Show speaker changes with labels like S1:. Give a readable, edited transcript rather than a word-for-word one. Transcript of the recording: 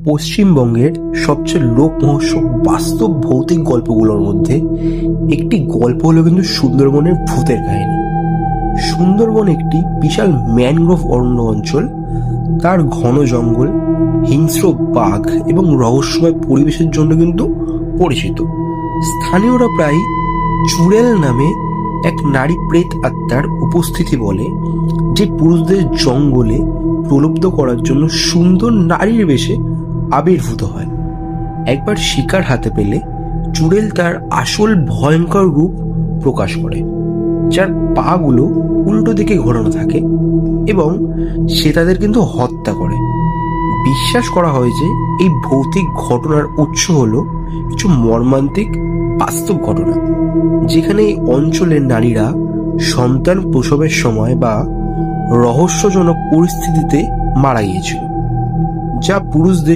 S1: পশ্চিমবঙ্গের সবচেয়ে লোকমহর্ষক বাস্তব ভৌতিক গল্পগুলোর মধ্যে একটি গল্প হলো কিন্তু সুন্দরবনের ভূতের কাহিনী। সুন্দরবন একটি বিশাল ম্যানগ্রোভ অরণ্য অঞ্চল। তার ঘন জঙ্গল, হিংস্র বাঘ এবং রহস্যময় পরিবেশের জন্য কিন্তু পরিচিত। স্থানীয়রা প্রায় চুড়েল নামে এক নারী প্রেত আত্মার উপস্থিতি বলে, যে পুরুষদের জঙ্গলে প্রলুব্ধ করার জন্য সুন্দর নারীর বেশে আবির্ভূত হয়। একবার শিকার হাতে পেলে চুড়েল তার আসল ভয়ঙ্কর রূপ প্রকাশ করে, যার পাগুলো উল্টো দিকে ঘোরানো থাকে এবং সে তাদের কিন্তু হত্যা করে। বিশ্বাস করা হয় যে এই ভৌতিক ঘটনার উৎস হলো কিছু মর্মান্তিক বাস্তব ঘটনা, যেখানে এই অঞ্চলের নারীরা সন্তান প্রসবের সময় বা রহস্যজনক পরিস্থিতিতে মারা গিয়েছিল, যা পুরুষদের